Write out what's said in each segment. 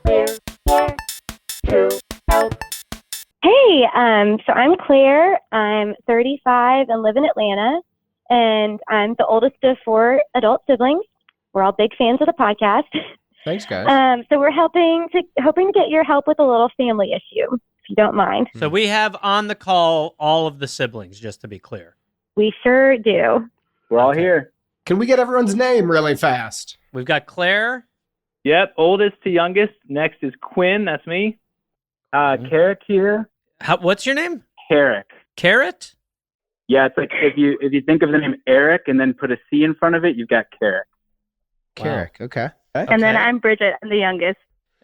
Hey, so I'm Claire. I'm 35 and live in Atlanta, and I'm the oldest of 4 adult siblings. We're all big fans of the podcast. Thanks, guys. So we're hoping to get your help with a little family issue, if you don't mind. So we have on the call all of the siblings, just to be clear. We sure do. We're all here. Can we get everyone's name really fast? We've got Claire. Yep, oldest to youngest. Next is Quinn. That's me. Carrick here. What's your name? Carrick. Carrot? Yeah, it's like if you think of the name Eric and then put a C in front of it, you've got Carrick. Carrick, okay. And then I'm Bridget, I'm the youngest.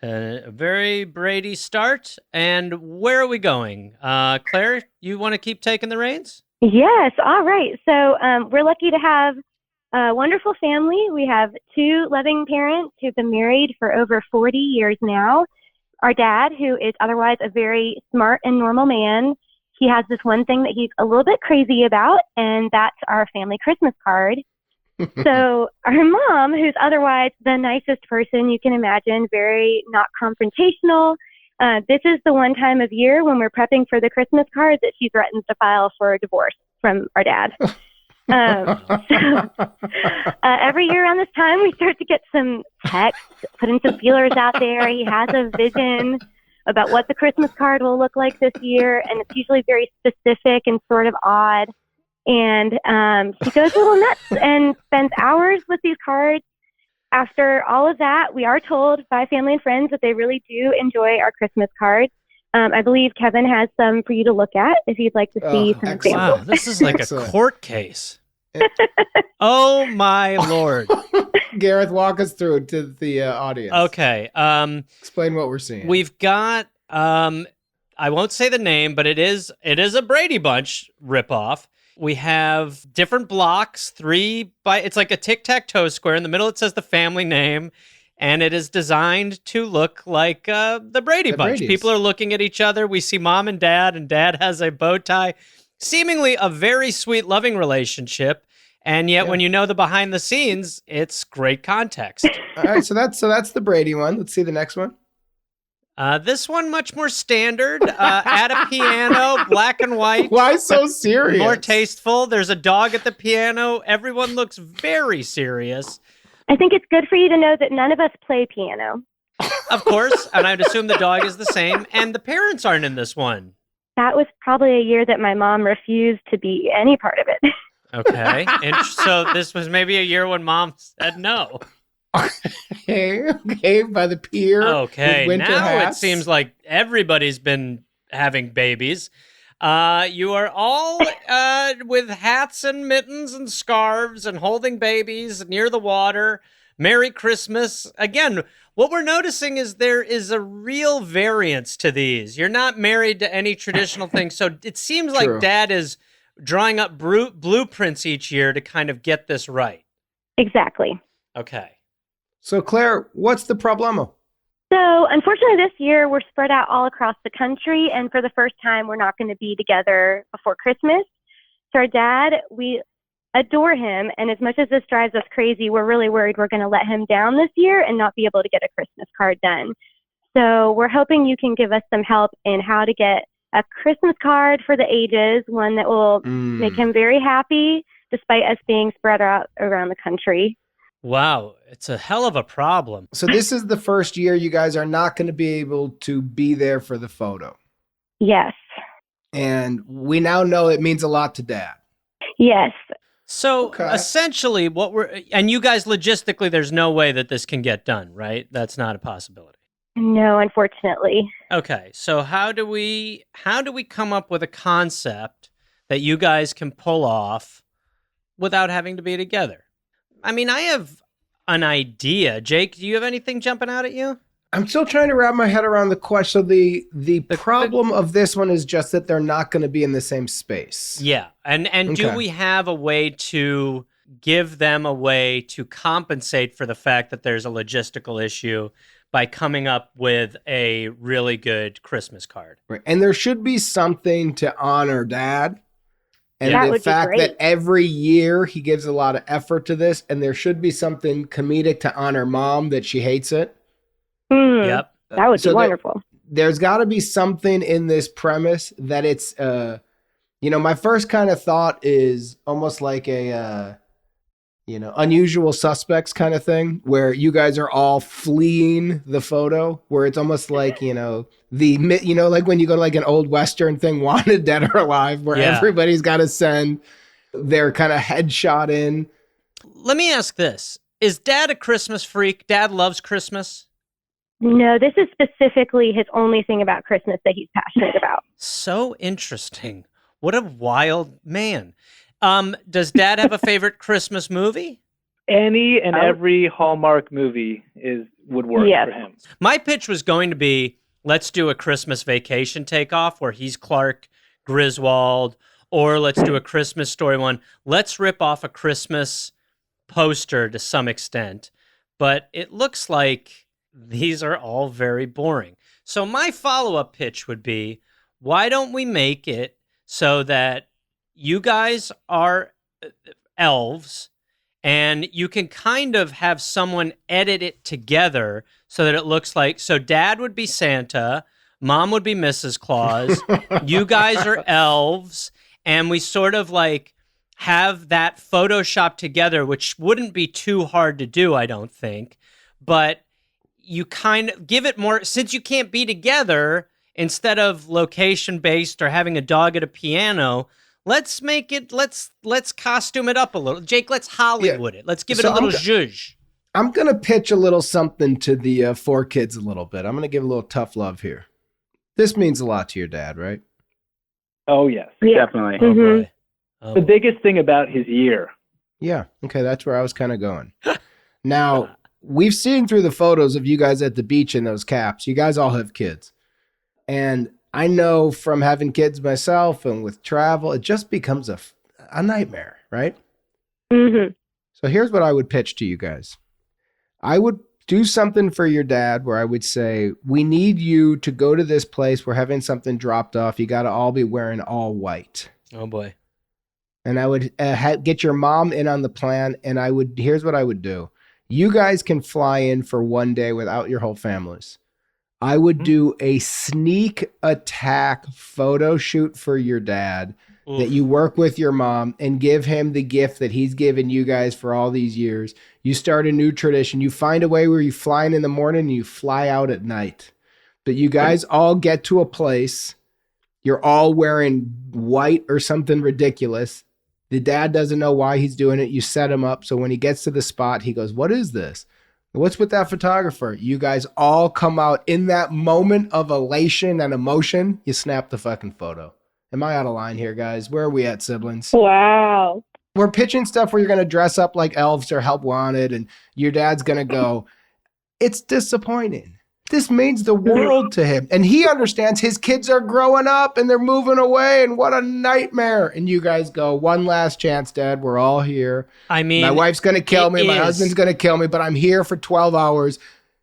A very Brady start. And where are we going? Claire, you want to keep taking the reins? Yes, all right. So we're lucky to have a wonderful family. We have 2 loving parents who've been married for over 40 years now. Our dad, who is otherwise a very smart and normal man, he has this one thing that he's a little bit crazy about, and that's our family Christmas card. So our mom, who's otherwise the nicest person you can imagine, very not confrontational, this is the one time of year when we're prepping for the Christmas card that she threatens to file for a divorce from our dad. Every year around this time, we start to get some texts, putting some feelers out there. He has a vision about what the Christmas card will look like this year, and it's usually very specific and sort of odd. And he goes a little nuts and spends hours with these cards. After all of that, we are told by family and friends that they really do enjoy our Christmas cards. I believe Kevin has some for you to look at if you'd like to see some examples. Wow, this is like a court case. Oh, my Lord. Gareth, walk us through it to the audience. Okay. Explain what we're seeing. We've got, I won't say the name, but it is a Brady Bunch ripoff. We have different blocks, it's like a tic-tac-toe square. In the middle, it says the family name. And it is designed to look like the Brady Bunch. Brady's. People are looking at each other. We see mom and dad has a bow tie. Seemingly a very sweet, loving relationship. And yet, when you know the behind the scenes, it's great context. All right, so that's the Brady one. Let's see the next one. This one, much more standard. At a piano, black and white. Why so serious? More tasteful. There's a dog at the piano. Everyone looks very serious. I think it's good for you to know that none of us play piano. Of course, and I'd assume the dog is the same, and the parents aren't in this one. That was probably a year that my mom refused to be any part of it. Okay, and so this was maybe a year when mom said no. Okay, by the pier. Okay, with winter now hats. it seems like everybody's been having babies. You are all with hats and mittens and scarves and holding babies near the water. Merry Christmas. Again, what we're noticing is there is a real variance to these. You're not married to any traditional thing. So it seems like Dad is drawing up blueprints each year to kind of get this right. Exactly. Okay. So, Claire, what's the problemo? So, unfortunately, this year we're spread out all across the country, and for the first time, we're not going to be together before Christmas. So, our dad, we adore him, and as much as this drives us crazy, we're really worried we're going to let him down this year and not be able to get a Christmas card done. So, we're hoping you can give us some help in how to get a Christmas card for the ages, one that will make him very happy, despite us being spread out around the country. Wow, it's a hell of a problem. So this is the first year you guys are not going to be able to be there for the photo. Yes. And we now know it means a lot to Dad. Yes. So essentially and you guys logistically, there's no way that this can get done, right? That's not a possibility. No, unfortunately. Okay, so how do we come up with a concept that you guys can pull off without having to be together? I mean, I have an idea. Jake, do you have anything jumping out at you? I'm still trying to wrap my head around the question. So the problem of this one is just that they're not going to be in the same space. Yeah, and do we have a way to give them a way to compensate for the fact that there's a logistical issue by coming up with a really good Christmas card? Right. And there should be something to honor Dad. And that the would fact be great. that every year he gives a lot of effort to this, and there should be something comedic to honor Mom that she hates it. Yep. That would be wonderful. There's got to be something in this premise that it's, my first kind of thought is almost like a, Unusual Suspects kind of thing, where you guys are all fleeing the photo, where it's almost like, like when you go to like an old Western thing, Wanted Dead or Alive, where everybody's got to send their kind of headshot in. Let me ask this. Is Dad a Christmas freak? Dad loves Christmas? No, this is specifically his only thing about Christmas that he's passionate about. So interesting. What a wild man. Does Dad have a favorite Christmas movie? Any and every Hallmark movie would work for him. My pitch was going to be, let's do a Christmas Vacation takeoff where he's Clark Griswold, or let's do a Christmas Story one. Let's rip off a Christmas poster to some extent. But it looks like these are all very boring. So my follow-up pitch would be, why don't we make it so that you guys are elves, and you can kind of have someone edit it together so that it looks like, so Dad would be Santa, Mom would be Mrs. Claus, you guys are elves, and we sort of like have that Photoshop together, which wouldn't be too hard to do, I don't think, but you kind of give it more, since you can't be together, instead of location-based or having a dog at a piano, let's make it, let's costume it up a little. Jake, let's Hollywood it. Let's give it a little zhuzh. I'm going to pitch a little something to the 4 kids a little bit. I'm going to give a little tough love here. This means a lot to your dad, right? Oh, yes, definitely. Mm-hmm. The biggest thing about his ear. Yeah, okay, that's where I was kind of going. Now, we've seen through the photos of you guys at the beach in those caps. You guys all have kids. And I know from having kids myself and with travel, it just becomes a nightmare, right? Mm-hmm. So here's what I would pitch to you guys. I would do something for your dad where I would say, we need you to go to this place. We're having something dropped off. You got to all be wearing all white. Oh, boy. And I would get your mom in on the plan. And here's what I would do. You guys can fly in for one day without your whole families. I would do a sneak attack photo shoot for your dad that you work with your mom and give him the gift that he's given you guys for all these years. You start a new tradition. You find a way where you fly in the morning and you fly out at night. But you guys all get to a place. You're all wearing white or something ridiculous. The dad doesn't know why he's doing it. You set him up. So when he gets to the spot, he goes, what is this? What's with that photographer? You guys all come out in that moment of elation and emotion. You snap the fucking photo. Am I out of line here, guys? Where are we at, siblings? Wow. We're pitching stuff where you're going to dress up like elves or help wanted, and your dad's going to go, it's disappointing. This means the world to him. And he understands his kids are growing up and they're moving away, and what a nightmare. And you guys go, one last chance, Dad. We're all here. I mean, my wife's going to kill me. My husband's going to kill me, but I'm here for 12 hours.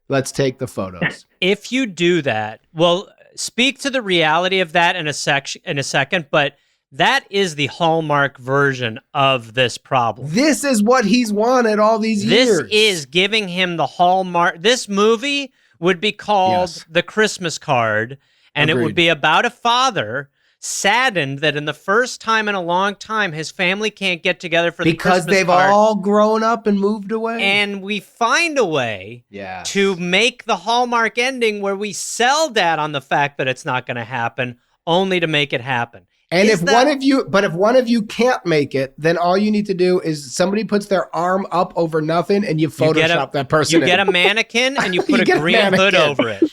Let's take the photos. If you do that, well, speak to the reality of that in a second, but that is the Hallmark version of this problem. This is what he's wanted all these years. This is giving him the Hallmark. This movie would be called The Christmas Card, and Agreed. It would be about a father saddened that in the first time in a long time his family can't get together for the Christmas because they've all grown up and moved away. And we find a way to make the Hallmark ending where we sell Dad on the fact that it's not going to happen, only to make it happen. And if one of you can't make it, then all you need to do is somebody puts their arm up over nothing and you Photoshop that person. You get a mannequin and you put a green hood over it.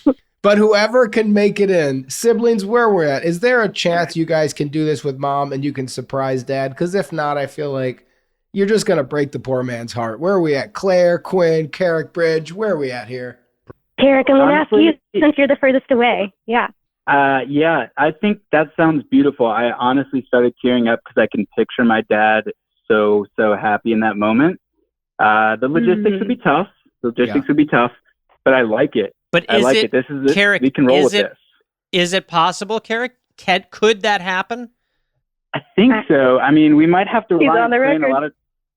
But whoever can make it in, siblings, where we're at, is there a chance you guys can do this with Mom and you can surprise Dad? Because if not, I feel like you're just going to break the poor man's heart. Where are we at? Claire, Quinn, Carrick Bridge, where are we at here? Carrick, I'm going to ask you since you're the furthest away. Yeah. Yeah, I think that sounds beautiful. I honestly started tearing up because I can picture my dad so happy in that moment. The logistics would be tough. Would be tough, but I like it. But I like it. This is it. Carrick, we can roll with this. Is it possible, Carrick? Could that happen? I think so. I mean, we might have to rely on the record.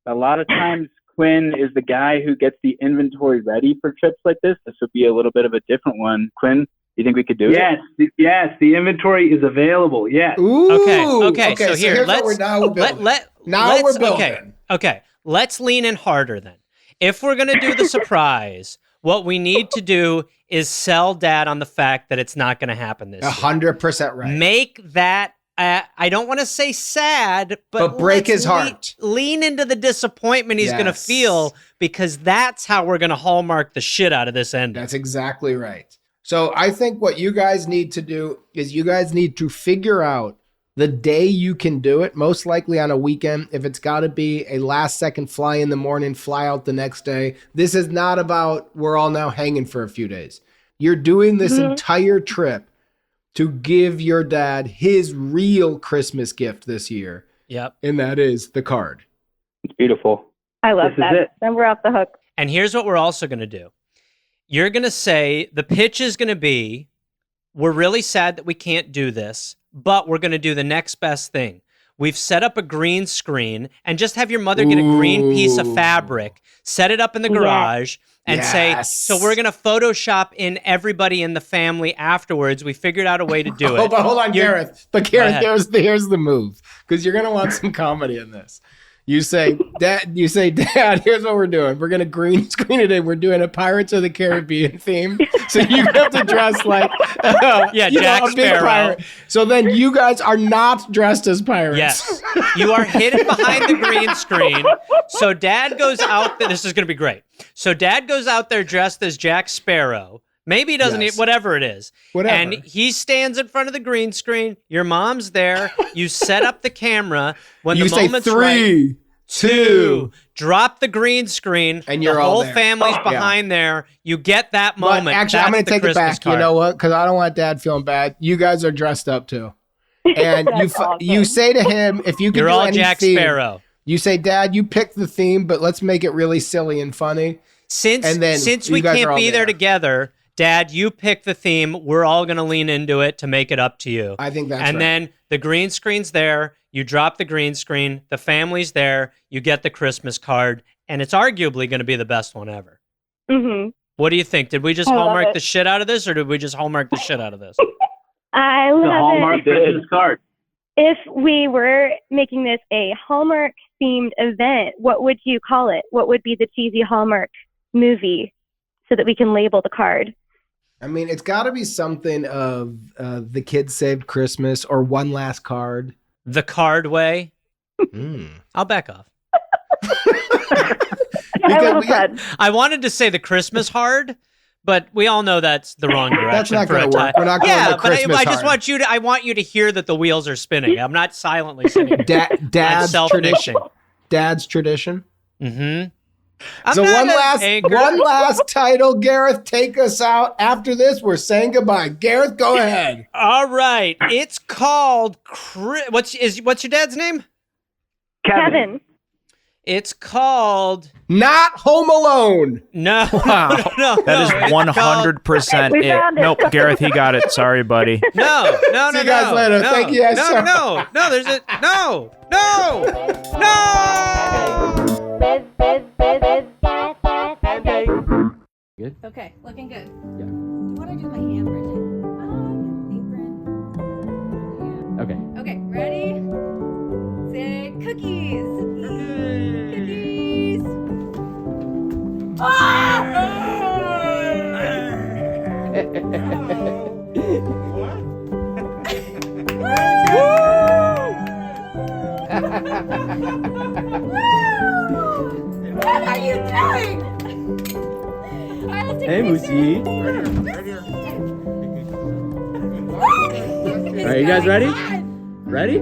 a lot of times Quinn is the guy who gets the inventory ready for trips like this. This would be a little bit of a different one. Quinn, you think we could do it? Yes, the inventory is available. Yes. Ooh. Okay. So here, here's what we're building. Okay. Let's lean in harder then. If we're gonna do the surprise, what we need to do is sell Dad on the fact that it's not gonna happen this year. 100% right. Make that. I don't want to say sad, but break his heart. Lean into the disappointment he's going to feel, because that's how we're going to hallmark the shit out of this ending. That's exactly right. So I think what you guys need to do is you guys need to figure out the day you can do it, most likely on a weekend. If it's got to be a last second fly in the morning, fly out the next day. This is not about we're all now hanging for a few days. You're doing this entire trip to give your dad his real Christmas gift this year. Yep. And that is the card. It's beautiful. I love that. Then we're off the hook. And here's what we're also going to do. You're going to say, the pitch is going to be, we're really sad that we can't do this, but we're going to do the next best thing. We've set up a green screen, and just have your mother get a green piece of fabric, set it up in the garage, and say, so we're going to Photoshop in everybody in the family afterwards. We figured out a way to do it. But hold on, Gareth. But Gareth, here's the move, because you're going to want some comedy in this. You say, Dad, here's what we're doing. We're going to green screen it in. We're doing a Pirates of the Caribbean theme. So you have to dress like Jack Sparrow. So then you guys are not dressed as pirates. Yes. You are hidden behind the green screen. So Dad goes out there. This is going to be great. So Dad goes out there dressed as Jack Sparrow. Maybe he doesn't, whatever it is. And he stands in front of the green screen. Your mom's there. You set up the camera. When you the say moment's 3, 2, drop the green screen. And you're the all whole there. family's behind there. You get that moment. But actually, I'm going to take it back. Card. You know what? Because I don't want Dad feeling bad. You guys are dressed up too. And you say to him, if you can You're do all any Jack theme, Sparrow. You say, Dad, you pick the theme, but let's make it really silly and funny. Since we can't be there together, Dad, you pick the theme. We're all going to lean into it to make it up to you. I think that's right. And then the green screen's there. You drop the green screen. The family's there. You get the Christmas card. And it's arguably going to be the best one ever. Mm-hmm. What do you think? Did we just hallmark the shit out of this, or did we just hallmark the shit out of this? I love the Hallmark Christmas card. If we were making this a Hallmark-themed event, what would you call it? What would be the cheesy Hallmark movie so that we can label the card? I mean, it's got to be something of The Kids Saved Christmas or One Last Card. The Card Way. I'll back off. I wanted to say The Christmas Hard, but we all know that's the wrong direction. That's not going to work. We're not going to Christmas I just want you to. I want you to hear that the wheels are spinning. I'm not silently sitting. Dad's tradition. Dad's tradition. Mm-hmm. So one last title, Gareth, take us out. After this, we're saying goodbye. Gareth, go ahead. All right. It's called what's your dad's name? Kevin. It's called Not Home Alone. No. Wow. No. That is 100% it. Nope, Gareth, he got it. Sorry, buddy. No. See you guys later. No, Thank you guys. No. There's a no. Good? Okay, looking good. Yeah. What do I do with my handwriting? Apron. Okay. Okay, ready? Say cookies. Cookies. What are you doing? Hey, Moosey. All right, you guys ready? Ready?